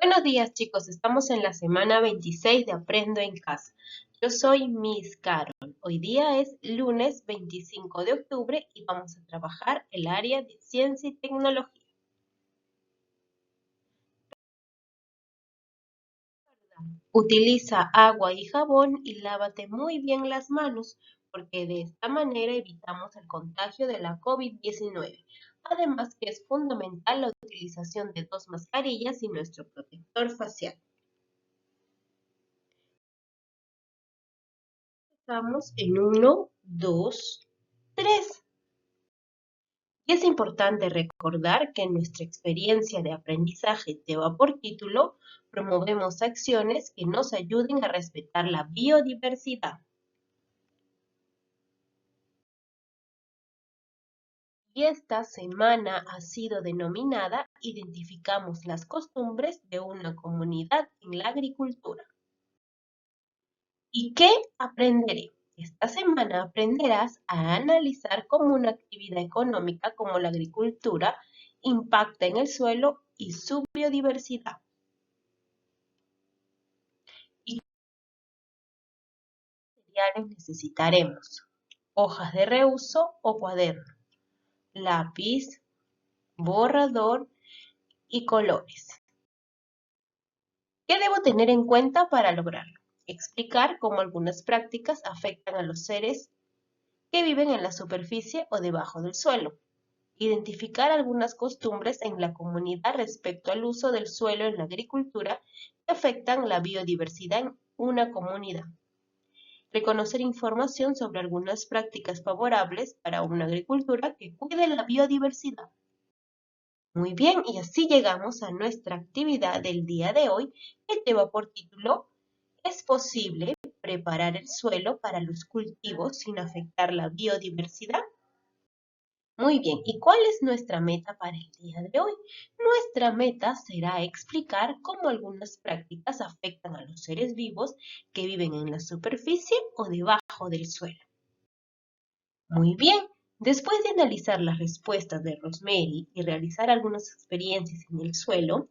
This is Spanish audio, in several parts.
Buenos días, chicos. Estamos en la semana 26 de Aprendo en Casa. Yo soy Miss Carol. Hoy día es lunes 25 de octubre y vamos a trabajar el área de ciencia y tecnología. Utiliza agua y jabón y lávate muy bien las manos, porque de esta manera evitamos el contagio de la COVID-19. Además que es fundamental la utilización de 2 mascarillas y nuestro protector facial. Estamos en 1, 2, 3. Y es importante recordar que en nuestra experiencia de aprendizaje lleva por título, promovemos acciones que nos ayuden a respetar la biodiversidad. Y esta semana ha sido denominada Identificamos las costumbres de una comunidad en la agricultura. ¿Y qué aprenderé? Esta semana aprenderás a analizar cómo una actividad económica como la agricultura impacta en el suelo y su biodiversidad. ¿Y qué materiales necesitaremos? Hojas de reuso o cuaderno, lápiz, borrador y colores. ¿Qué debo tener en cuenta para lograrlo? Explicar cómo algunas prácticas afectan a los seres que viven en la superficie o debajo del suelo. Identificar algunas costumbres en la comunidad respecto al uso del suelo en la agricultura que afectan la biodiversidad en una comunidad. Reconocer información sobre algunas prácticas favorables para una agricultura que cuide la biodiversidad. Muy bien, y así llegamos a nuestra actividad del día de hoy, que lleva por título ¿Es posible preparar el suelo para los cultivos sin afectar la biodiversidad? Muy bien, ¿y cuál es nuestra meta para el día de hoy? Nuestra meta será explicar cómo algunas prácticas afectan a los seres vivos que viven en la superficie o debajo del suelo. Muy bien, después de analizar las respuestas de Rosemary y realizar algunas experiencias en el suelo,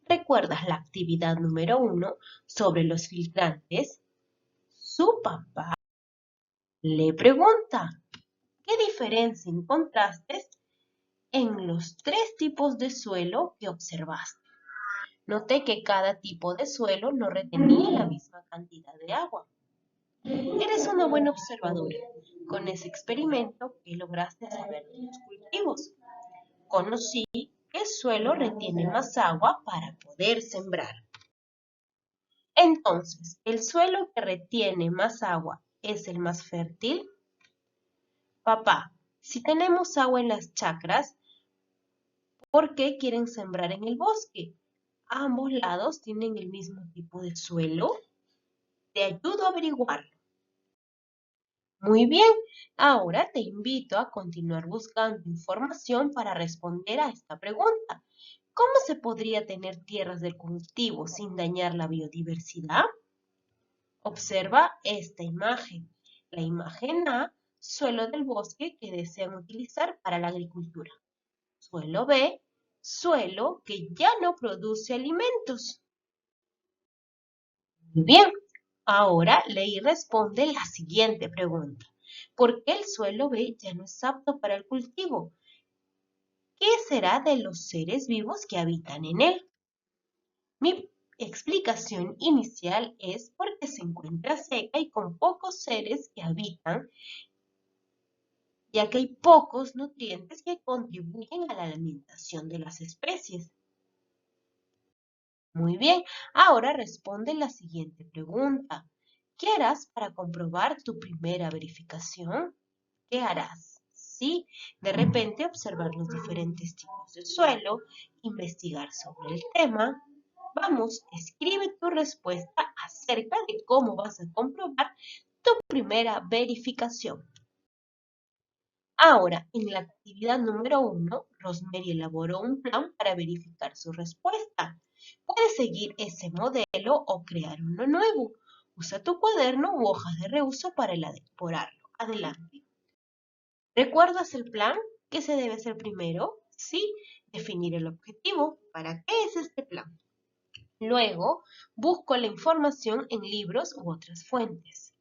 ¿recuerdas la actividad número 1 sobre los filtrantes? Su papá le pregunta, ¿qué diferencia encontraste en los 3 tipos de suelo que observaste? Noté que cada tipo de suelo no retenía la misma cantidad de agua. Eres una buena observadora. Con ese experimento, ¿qué lograste saber de los cultivos? Conocí que el suelo retiene más agua para poder sembrar. Entonces, ¿el suelo que retiene más agua es el más fértil? Papá, si tenemos agua en las chacras, ¿por qué quieren sembrar en el bosque? ¿Ambos lados tienen el mismo tipo de suelo? Te ayudo a averiguarlo. Muy bien, ahora te invito a continuar buscando información para responder a esta pregunta. ¿Cómo se podría tener tierras de cultivo sin dañar la biodiversidad? Observa esta imagen. La imagen A, suelo del bosque que desean utilizar para la agricultura. Suelo B, suelo que ya no produce alimentos. Muy bien, ahora lee y responde la siguiente pregunta. ¿Por qué el suelo B ya no es apto para el cultivo? ¿Qué será de los seres vivos que habitan en él? Mi explicación inicial es porque se encuentra seca y con pocos seres que habitan, ya que hay pocos nutrientes que contribuyen a la alimentación de las especies. Muy bien, ahora responde la siguiente pregunta. ¿Qué harás para comprobar tu primera verificación? ¿Qué harás? Sí, de repente observar los diferentes tipos de suelo, investigar sobre el tema. Vamos, escribe tu respuesta acerca de cómo vas a comprobar tu primera verificación. Ahora, en la actividad número 1, Rosemary elaboró un plan para verificar su respuesta. Puedes seguir ese modelo o crear uno nuevo. Usa tu cuaderno u hojas de reuso para elaborarlo. Adelante. ¿Recuerdas el plan? ¿Qué se debe hacer primero? Sí, definir el objetivo. ¿Para qué es este plan? Luego, busco la información en libros u otras fuentes.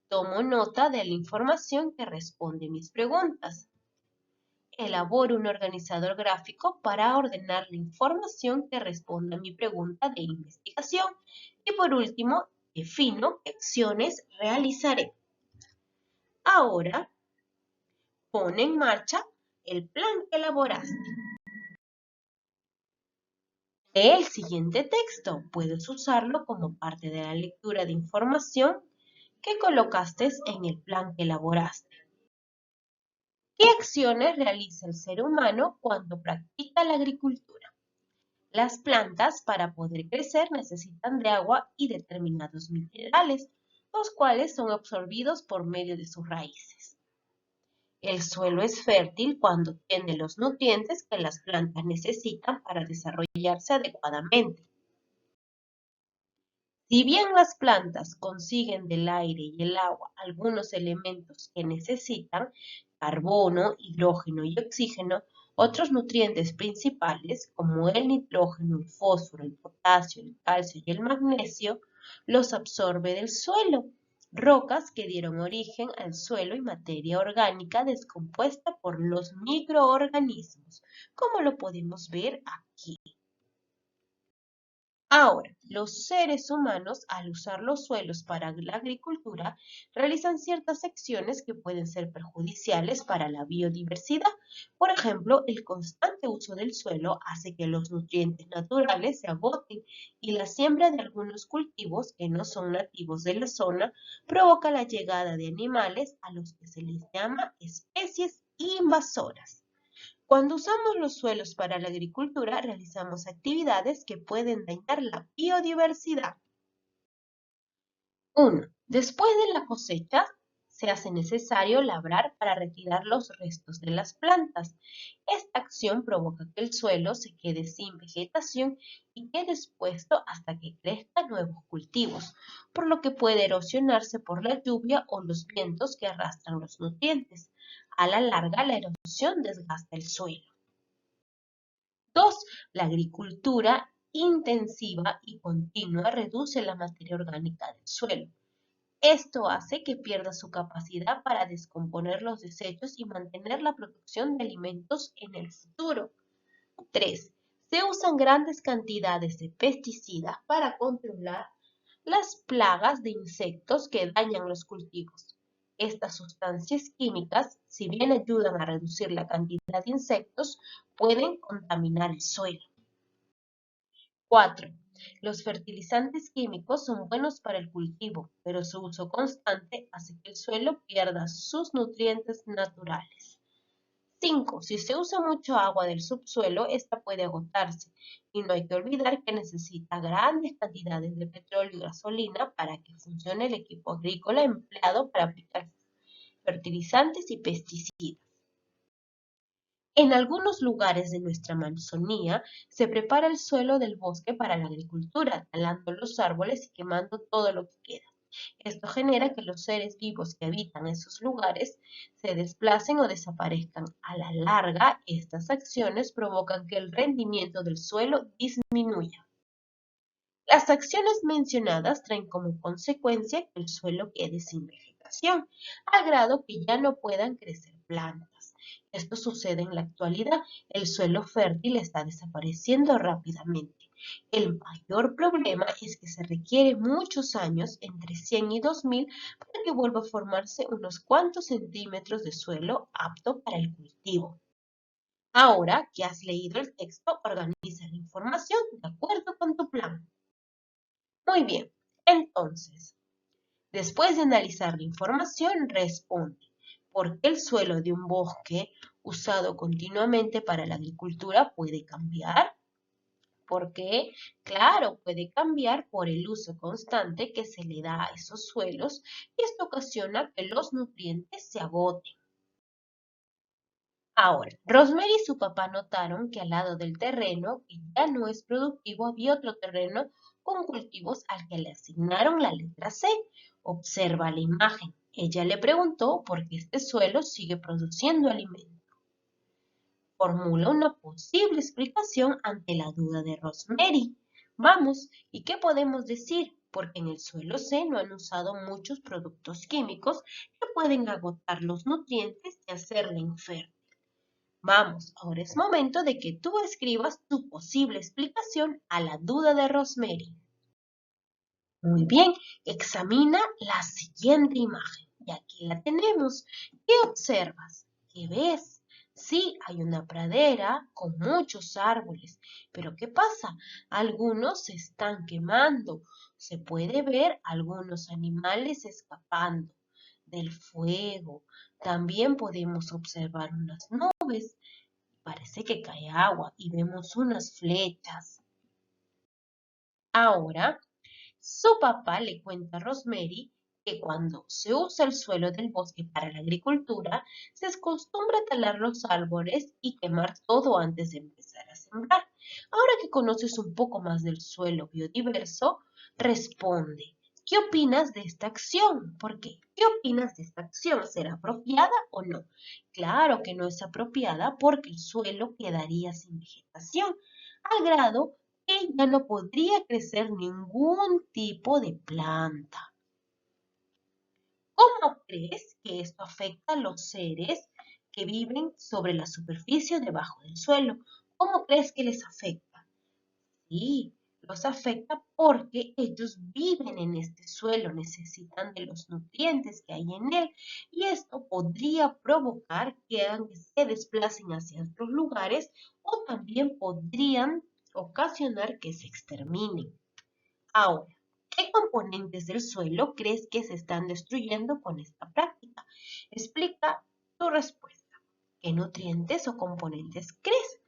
Tomo nota de la información que responde mis preguntas. Elaboro un organizador gráfico para ordenar la información que responde a mi pregunta de investigación. Y por último, defino qué acciones realizaré. Ahora, pon en marcha el plan que elaboraste. Lee el siguiente texto. Puedes usarlo como parte de la lectura de información que colocaste en el plan que elaboraste. ¿Qué acciones realiza el ser humano cuando practica la agricultura? Las plantas, para poder crecer, necesitan de agua y determinados minerales, los cuales son absorbidos por medio de sus raíces. El suelo es fértil cuando tiene los nutrientes que las plantas necesitan para desarrollarse adecuadamente. Si bien las plantas consiguen del aire y el agua algunos elementos que necesitan, carbono, hidrógeno y oxígeno, otros nutrientes principales como el nitrógeno, el fósforo, el potasio, el calcio y el magnesio, los absorbe del suelo, rocas que dieron origen al suelo y materia orgánica descompuesta por los microorganismos, como lo podemos ver aquí. Ahora, los seres humanos, al usar los suelos para la agricultura, realizan ciertas acciones que pueden ser perjudiciales para la biodiversidad. Por ejemplo, el constante uso del suelo hace que los nutrientes naturales se agoten y la siembra de algunos cultivos que no son nativos de la zona provoca la llegada de animales a los que se les llama especies invasoras. Cuando usamos los suelos para la agricultura, realizamos actividades que pueden dañar la biodiversidad. 1. Después de la cosecha, se hace necesario labrar para retirar los restos de las plantas. Esta acción provoca que el suelo se quede sin vegetación y quede expuesto hasta que crezcan nuevos cultivos, por lo que puede erosionarse por la lluvia o los vientos que arrastran los nutrientes. A la larga, la erosión desgasta el suelo. 2. La agricultura intensiva y continua reduce la materia orgánica del suelo. Esto hace que pierda su capacidad para descomponer los desechos y mantener la producción de alimentos en el futuro. 3. Se usan grandes cantidades de pesticidas para controlar las plagas de insectos que dañan los cultivos. Estas sustancias químicas, si bien ayudan a reducir la cantidad de insectos, pueden contaminar el suelo. 4. Los fertilizantes químicos son buenos para el cultivo, pero su uso constante hace que el suelo pierda sus nutrientes naturales. 5. Si se usa mucho agua del subsuelo, esta puede agotarse y no hay que olvidar que necesita grandes cantidades de petróleo y gasolina para que funcione el equipo agrícola empleado para aplicar fertilizantes y pesticidas. En algunos lugares de nuestra Amazonía se prepara el suelo del bosque para la agricultura, talando los árboles y quemando todo lo que queda. Esto genera que los seres vivos que habitan esos lugares se desplacen o desaparezcan. A la larga, estas acciones provocan que el rendimiento del suelo disminuya. Las acciones mencionadas traen como consecuencia que el suelo quede sin vegetación, al grado que ya no puedan crecer plantas. Esto sucede en la actualidad. El suelo fértil está desapareciendo rápidamente. El mayor problema es que se requiere muchos años, entre 100 y 2000, para que vuelva a formarse unos cuantos centímetros de suelo apto para el cultivo. Ahora que has leído el texto, organiza la información de acuerdo con tu plan. Muy bien, entonces, después de analizar la información, responde: ¿por qué el suelo de un bosque usado continuamente para la agricultura puede cambiar? ¿Por qué? Claro, puede cambiar por el uso constante que se le da a esos suelos y esto ocasiona que los nutrientes se agoten. Ahora, Rosemary y su papá notaron que al lado del terreno que ya no es productivo había otro terreno con cultivos al que le asignaron la letra C. Observa la imagen. Ella le preguntó por qué este suelo sigue produciendo alimento. Formula una posible explicación ante la duda de Rosemary. Vamos, ¿y qué podemos decir? Porque en el suelo C no han usado muchos productos químicos que pueden agotar los nutrientes y hacerle infértil. Vamos, ahora es momento de que tú escribas tu posible explicación a la duda de Rosemary. Muy bien, examina la siguiente imagen. Y aquí la tenemos. ¿Qué observas? ¿Qué ves? Sí, hay una pradera con muchos árboles. Pero ¿qué pasa? Algunos se están quemando. Se puede ver algunos animales escapando del fuego. También podemos observar unas nubes. Parece que cae agua y vemos unas flechas. Ahora, su papá le cuenta a Rosemary que cuando se usa el suelo del bosque para la agricultura, se acostumbra a talar los árboles y quemar todo antes de empezar a sembrar. Ahora que conoces un poco más del suelo biodiverso, responde, ¿qué opinas de esta acción? ¿Por qué? ¿Qué opinas de esta acción? ¿Será apropiada o no? Claro que no es apropiada porque el suelo quedaría sin vegetación, al grado que ya no podría crecer ningún tipo de planta. ¿Cómo crees que esto afecta a los seres que viven sobre la superficie debajo del suelo? ¿Cómo crees que les afecta? Sí, los afecta porque ellos viven en este suelo, necesitan de los nutrientes que hay en él y esto podría provocar que se desplacen hacia otros lugares o también podrían ocasionar que se exterminen. Ahora, ¿qué componentes del suelo crees que se están destruyendo con esta práctica? Explica tu respuesta. ¿Qué nutrientes o componentes crees?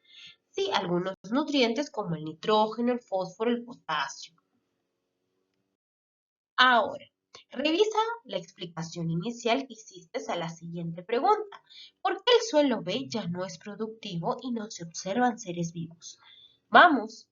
Sí, algunos nutrientes como el nitrógeno, el fósforo, el potasio. Ahora, revisa la explicación inicial que hiciste a la siguiente pregunta. ¿Por qué el suelo B ya no es productivo y no se observan seres vivos? Vamos.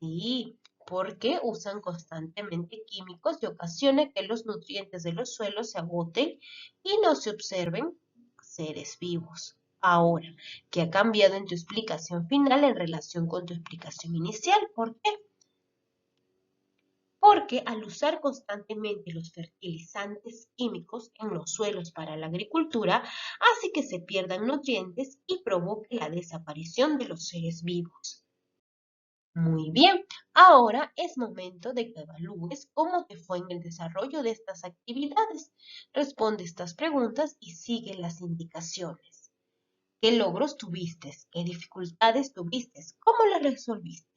Sí, porque usan constantemente químicos y ocasiona que los nutrientes de los suelos se agoten y no se observen seres vivos. Ahora, ¿qué ha cambiado en tu explicación final en relación con tu explicación inicial? ¿Por qué? Porque al usar constantemente los fertilizantes químicos en los suelos para la agricultura, hace que se pierdan nutrientes y provoque la desaparición de los seres vivos. Muy bien, ahora es momento de que evalúes cómo te fue en el desarrollo de estas actividades. Responde estas preguntas y sigue las indicaciones. ¿Qué logros tuviste? ¿Qué dificultades tuviste? ¿Cómo las resolviste?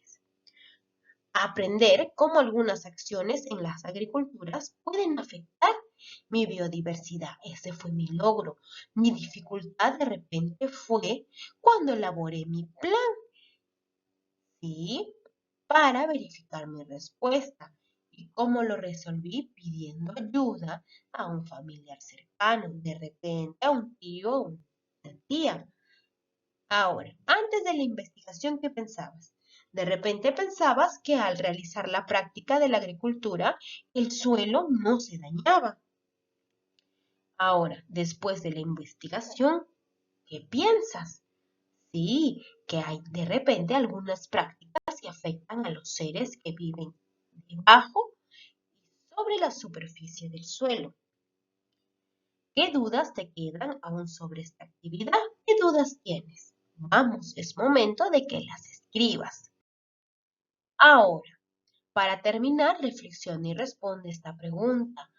Aprender cómo algunas acciones en las agriculturas pueden afectar mi biodiversidad. Ese fue mi logro. Mi dificultad de repente fue cuando elaboré mi plan. ¿Sí? Para verificar mi respuesta. ¿Y cómo lo resolví? Pidiendo ayuda a un familiar cercano, de repente a un tío o una tía. Ahora, antes de la investigación, ¿qué pensabas? De repente pensabas que al realizar la práctica de la agricultura, el suelo no se dañaba. Ahora, después de la investigación, ¿qué piensas? Sí, que hay de repente algunas prácticas que afectan a los seres que viven debajo y sobre la superficie del suelo. ¿Qué dudas te quedan aún sobre esta actividad? ¿Qué dudas tienes? Vamos, es momento de que las escribas. Ahora, para terminar, reflexiona y responde esta pregunta.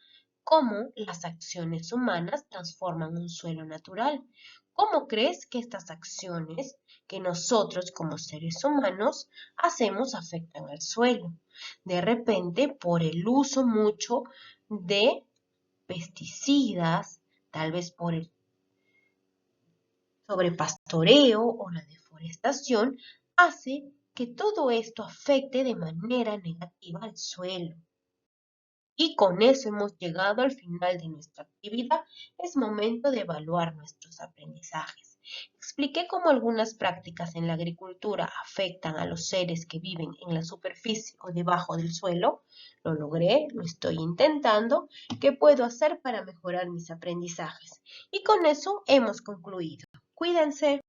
¿Cómo las acciones humanas transforman un suelo natural? ¿Cómo crees que estas acciones que nosotros como seres humanos hacemos afectan al suelo? De repente, por el uso mucho de pesticidas, tal vez por el sobrepastoreo o la deforestación, hace que todo esto afecte de manera negativa al suelo. Y con eso hemos llegado al final de nuestra actividad. Es momento de evaluar nuestros aprendizajes. Expliqué cómo algunas prácticas en la agricultura afectan a los seres que viven en la superficie o debajo del suelo. Lo logré, lo estoy intentando. ¿Qué puedo hacer para mejorar mis aprendizajes? Y con eso hemos concluido. Cuídense.